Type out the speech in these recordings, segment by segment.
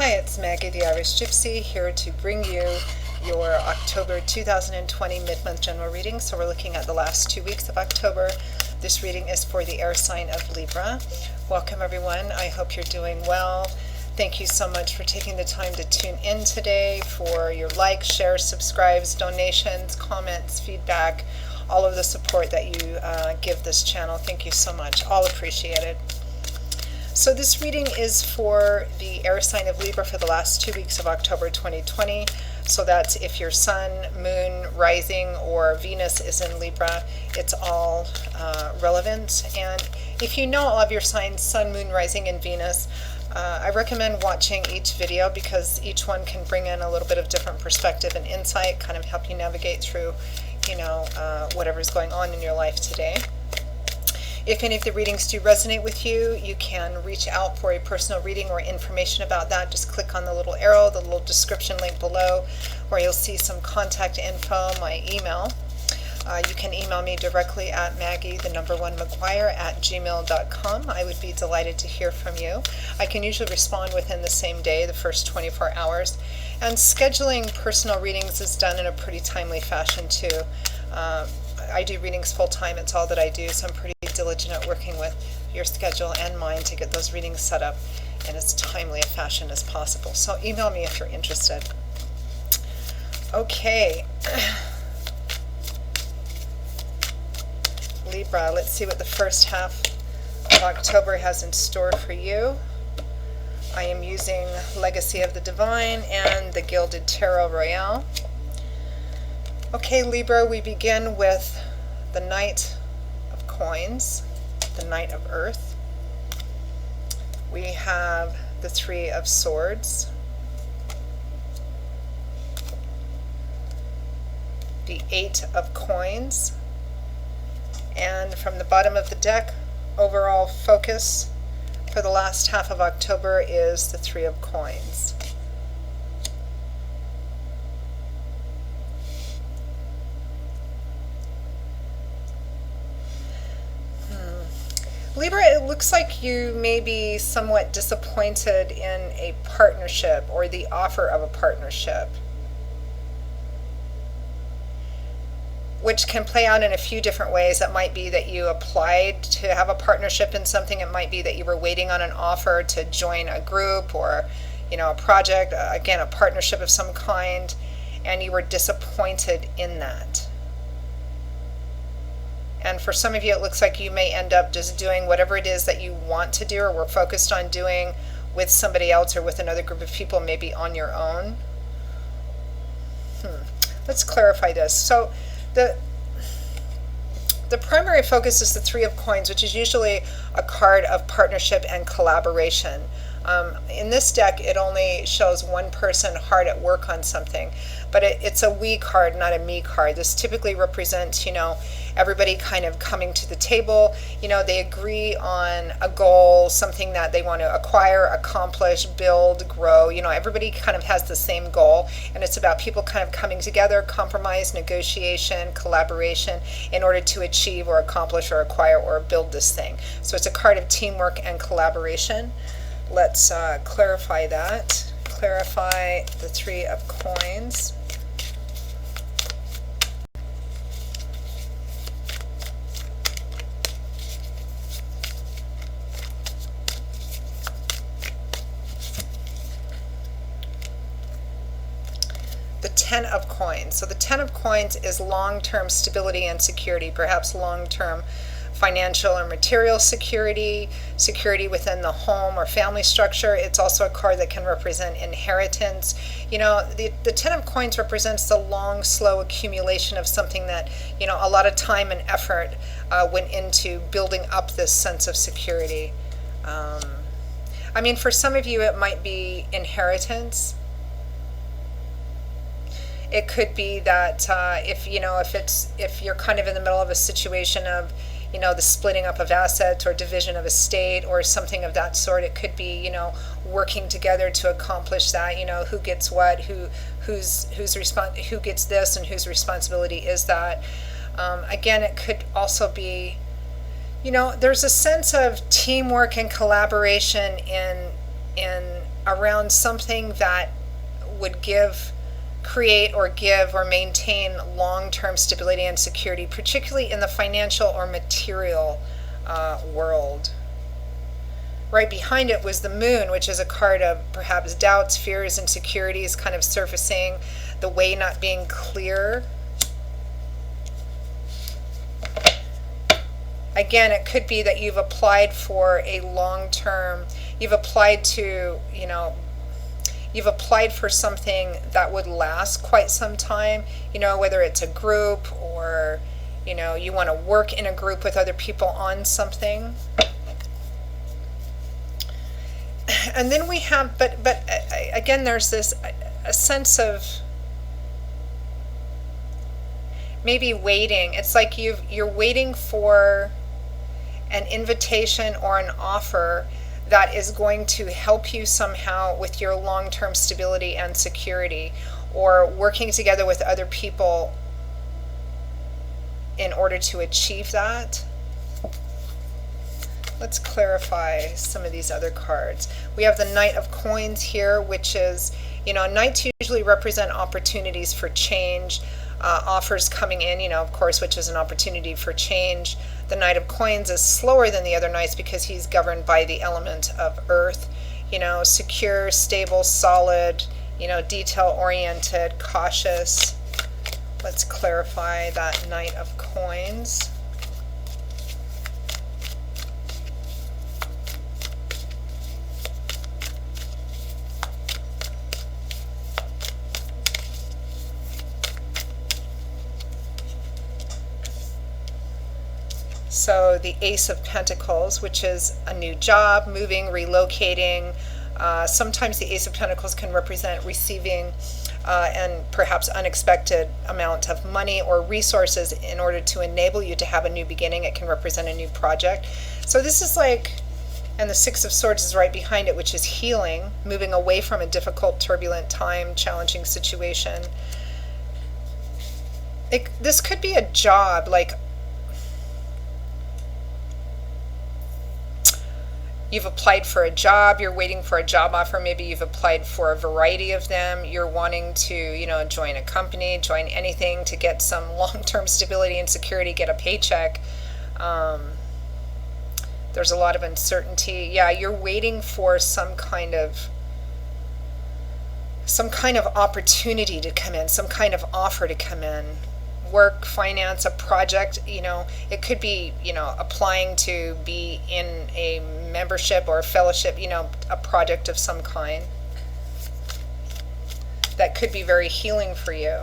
Hi, it's Maggie the Irish Gypsy here to bring you your October 2020 mid-month general reading. So we're looking at the last 2 weeks of October. This reading is for the air sign of Libra. Welcome everyone. I hope you're doing well. Thank you so much for taking the time to tune in today, for your likes, shares, subscribes, donations, comments, feedback, all of the support that you give this channel. Thank you so much. All appreciated. So this reading is for the air sign of Libra for the last 2 weeks of October 2020. So that's if your sun, moon, rising, or Venus is in Libra, it's all relevant. And if you know all of your signs, sun, moon, rising, and Venus, I recommend watching each video because each one can bring in a little bit of different perspective and insight, kind of help you navigate through, whatever's going on in your life today. If any of the readings do resonate with you, you can reach out for a personal reading or information about that. Just click on the little arrow, the little description link below, where you'll see some contact info, my email. You can email me directly at maggie1mcguire@gmail.com. I would be delighted to hear from you. I can usually respond within the same day, the first 24 hours. And scheduling personal readings is done in a pretty timely fashion too. I do readings full-time, it's all that I do, so I'm pretty diligent at working with your schedule and mine to get those readings set up in as timely a fashion as possible. So email me if you're interested. Okay. Libra, let's see what the first half of October has in store for you. I am using Legacy of the Divine and the Gilded Tarot Royale. Okay, Libra, we begin with the Knight of Coins, the Knight of Earth. We have the Three of Swords, the Eight of Coins, and from the bottom of the deck, overall focus for the last half of October is the Three of Coins. Libra, it looks like you may be somewhat disappointed in a partnership or the offer of a partnership, which can play out in a few different ways. It might be that you applied to have a partnership in something. It might be that you were waiting on an offer to join a group or, a project, again, a partnership of some kind, and you were disappointed in that. And for some of you, it looks like you may end up just doing whatever it is that you want to do or were focused on doing with somebody else or with another group of people, maybe on your own. Let's clarify this. So the primary focus is the Three of Coins, which is usually a card of partnership and collaboration. In this deck, it only shows one person hard at work on something, but it's a we card, not a me card. This typically represents, everybody kind of coming to the table. They agree on a goal, something that they want to acquire, accomplish, build, grow. Everybody kind of has the same goal, and it's about people kind of coming together, compromise, negotiation, collaboration in order to achieve or accomplish or acquire or build this thing. So it's a card of teamwork and collaboration. Let's clarify that. Clarify the Three of Coins. The Ten of Coins. So the Ten of Coins is long-term stability and security, perhaps long-term financial or material security, security within the home or family structure. It's also a card that can represent inheritance. The Ten of Coins represents the long, slow accumulation of something that, a lot of time and effort went into building up this sense of security. For some of you, it might be inheritance. It could be that if you're kind of in the middle of a situation of the splitting up of assets or division of estate or something of that sort, it could be working together to accomplish that. Who gets what, who gets this, and whose responsibility is that. Again, it could also be there's a sense of teamwork and collaboration in around something that would create or give or maintain long-term stability and security, particularly in the financial or material world. Right behind it was the moon, which is a card of perhaps doubts, fears, insecurities kind of surfacing, the way not being clear. Again, it could be that you've applied for a long-term, you've applied for something that would last quite some time, whether it's a group or, you want to work in a group with other people on something. And then we have, but again, there's a sense of maybe waiting. It's like you're waiting for an invitation or an offer that is going to help you somehow with your long-term stability and security, or working together with other people in order to achieve that. Let's clarify some of these other cards. We have the Knight of Coins here, which is, knights usually represent opportunities for change, offers coming in, of course, which is an opportunity for change. The Knight of Coins is slower than the other knights because he's governed by the element of earth, secure, stable, solid, detail-oriented, cautious. Let's clarify that Knight of Coins. So the Ace of Pentacles, which is a new job, moving, relocating. Sometimes the Ace of Pentacles can represent receiving and perhaps unexpected amount of money or resources in order to enable you to have a new beginning. It can represent a new project. So this is like, and the Six of Swords is right behind it, which is healing, moving away from a difficult, turbulent time, challenging situation. This could be a job, like you've applied for a job, you're waiting for a job offer, maybe you've applied for a variety of them, you're wanting to, join a company, join anything to get some long-term stability and security, get a paycheck. There's a lot of uncertainty. Yeah, you're waiting for some kind of opportunity to come in, some kind of offer to come in. Work, finance, a project, it could be, applying to be in a membership or a fellowship, a project of some kind. That could be very healing for you,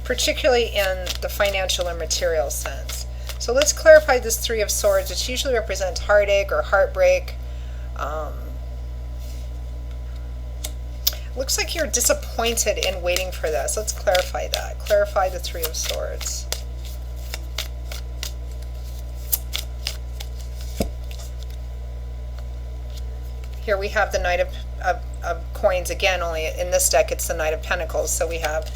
particularly in the financial and material sense. So let's clarify this Three of Swords, which usually represents heartache or heartbreak. Looks like you're disappointed in waiting for this. Let's clarify that. Clarify the Three of Swords. Here we have the Knight of Coins again, only in this deck it's the Knight of Pentacles. So we have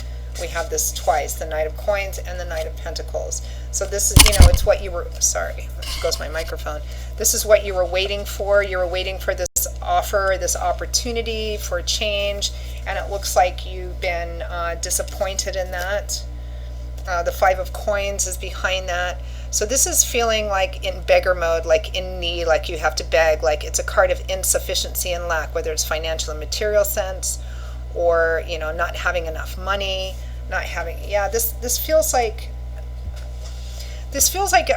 this twice, the Knight of Coins and the Knight of Pentacles. So this is, it's what you were, sorry, there goes my microphone. This is what you were waiting for. You were waiting for this offer, this opportunity for change, and it looks like you've been disappointed in that. The Five of Coins is behind that. So this is feeling like in beggar mode, like in need, like you have to beg, like it's a card of insufficiency and lack, whether it's financial and material sense, or not having enough money, not having, this feels like,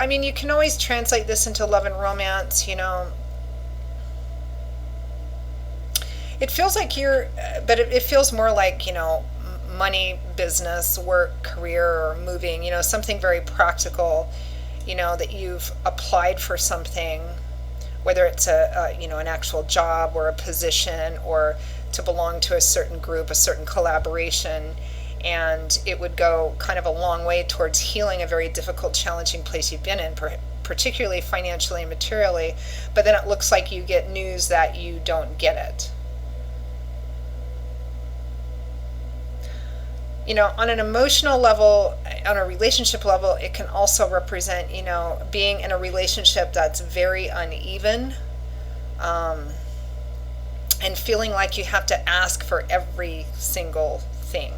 I mean, you can always translate this into love and romance, It feels like but it feels more like, money, business, work, career, or moving, something very practical, that you've applied for something, whether it's an actual job or a position or to belong to a certain group, a certain collaboration, and it would go kind of a long way towards healing a very difficult, challenging place you've been in, particularly financially and materially, but then it looks like you get news that you don't get it. On an emotional level, on a relationship level, it can also represent, being in a relationship that's very uneven, and feeling like you have to ask for every single thing.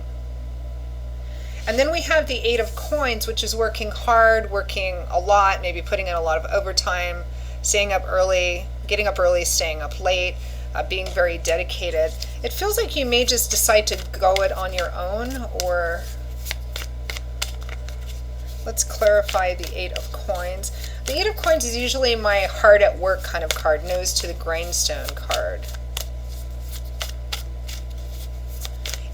And then we have the Eight of Coins, which is working hard, working a lot, maybe putting in a lot of overtime, staying up early, getting up early, staying up late, being very dedicated. It feels like you may just decide to go it on your own, or let's clarify the Eight of Coins. The Eight of Coins is usually my hard at work kind of card, nose to the grindstone card.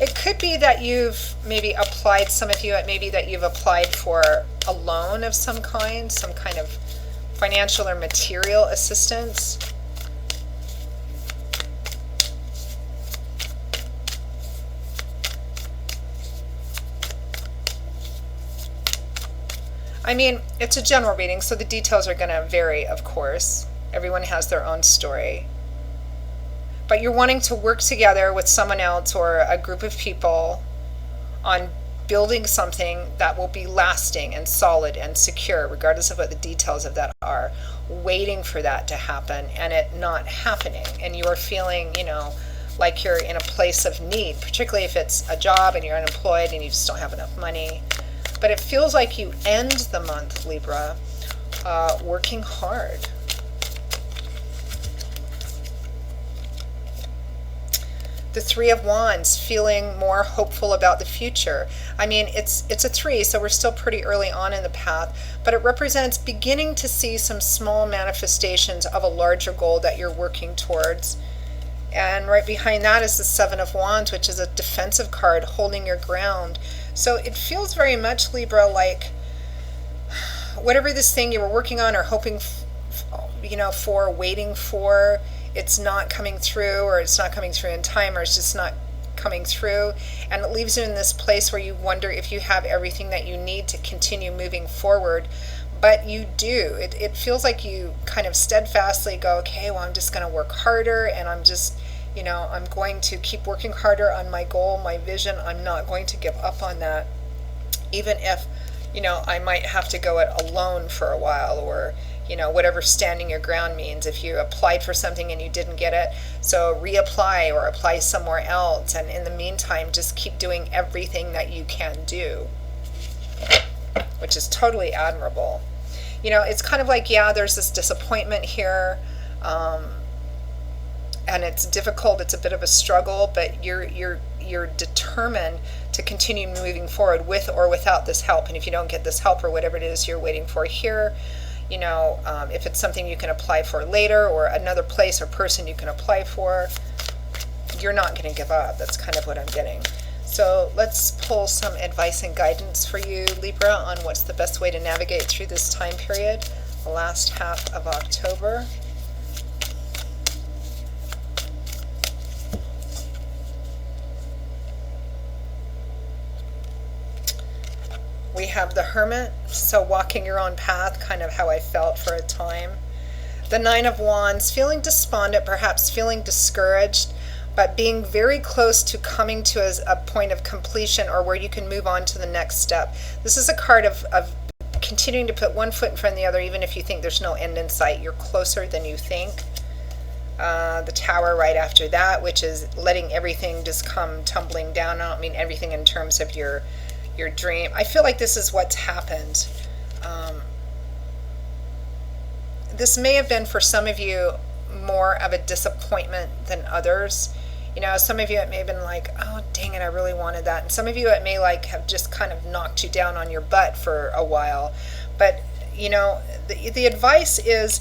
It could be that you've maybe applied, some of you, maybe that you've applied for a loan of some kind of financial or material assistance. I mean, it's a general reading, so the details are going to vary, of course. Everyone has their own story. But you're wanting to work together with someone else or a group of people on building something that will be lasting and solid and secure, regardless of what the details of that are, waiting for that to happen and it not happening. And you are feeling, like you're in a place of need, particularly if it's a job and you're unemployed and you just don't have enough money. But it feels like you end the month, Libra, working hard. The Three of Wands, feeling more hopeful about the future. I mean, it's a 3, so we're still pretty early on in the path, but it represents beginning to see some small manifestations of a larger goal that you're working towards. And right behind that is the Seven of Wands, which is a defensive card, holding your ground. So it feels very much, Libra, like whatever this thing you were working on or hoping for, waiting for, it's not coming through, or it's not coming through in time, or it's just not coming through. And it leaves you in this place where you wonder if you have everything that you need to continue moving forward. But you do. It feels like you kind of steadfastly go, okay, well, I'm just going to work harder, and I'm just, I'm going to keep working harder on my goal, my vision. I'm not going to give up on that, even if, I might have to go it alone for a while, or whatever standing your ground means. If you applied for something and you didn't get it, so reapply or apply somewhere else. And in the meantime, just keep doing everything that you can do, which is totally admirable. It's kind of like, yeah, there's this disappointment here, and it's difficult. It's a bit of a struggle, but you're determined to continue moving forward with or without this help. And if you don't get this help or whatever it is you're waiting for here, if it's something you can apply for later, or another place or person you can apply for, you're not going to give up. That's kind of what I'm getting. So let's pull some advice and guidance for you, Libra, on what's the best way to navigate through this time period, the last half of October. We have the Hermit, so walking your own path, kind of how I felt for a time. The Nine of Wands, feeling despondent, perhaps feeling discouraged, but being very close to coming to a point of completion, or where you can move on to the next step. This is a card of continuing to put one foot in front of the other, even if you think there's no end in sight. You're closer than you think. The Tower right after that, which is letting everything just come tumbling down. I don't mean everything in terms of your dream. I feel like this is what's happened. This may have been for some of you more of a disappointment than others. Some of you it may have been like, oh dang it, I really wanted that. And some of you it may have just kind of knocked you down on your butt for a while. But the advice is,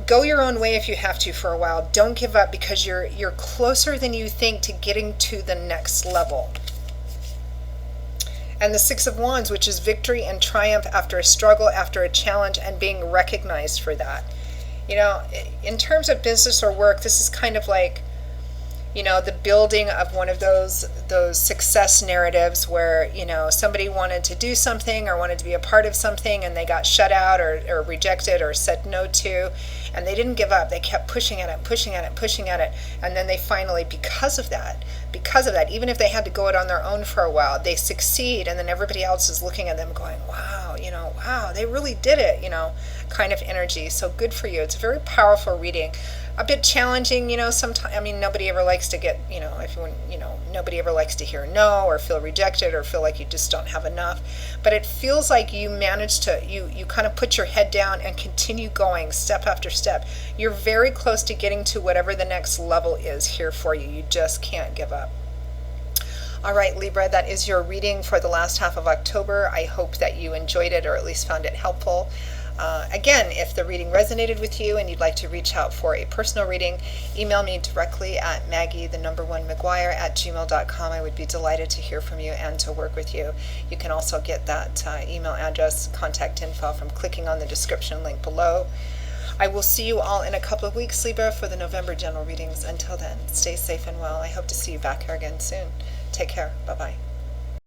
go your own way if you have to for a while. Don't give up, because you're closer than you think to getting to the next level. And the Six of Wands, which is victory and triumph after a struggle, after a challenge, and being recognized for that. In terms of business or work, this is kind of like, the building of one of those success narratives where, somebody wanted to do something or wanted to be a part of something, and they got shut out or rejected or said no to, and they didn't give up. They kept pushing at it, pushing at it, pushing at it, and then they finally, because of that, even if they had to go it on their own for a while, they succeed, and then everybody else is looking at them going, wow, wow, they really did it, kind of energy. So good for you. It's a very powerful reading. A bit challenging, sometimes. I mean, nobody ever likes to get, nobody ever likes to hear no or feel rejected or feel like you just don't have enough. But it feels like you managed to, you kind of put your head down and continue going step after step. You're very close to getting to whatever the next level is here for you. You just can't give up. All right, Libra, that is your reading for the last half of October. I hope that you enjoyed it or at least found it helpful. Again, if the reading resonated with you and you'd like to reach out for a personal reading, email me directly at maggie1mcguire@gmail.com. I would be delighted to hear from you and to work with you. You can also get that email address, contact info, from clicking on the description link below. I will see you all in a couple of weeks, Libra, for the November general readings. Until then, stay safe and well. I hope to see you back here again soon. Take care. Bye-bye.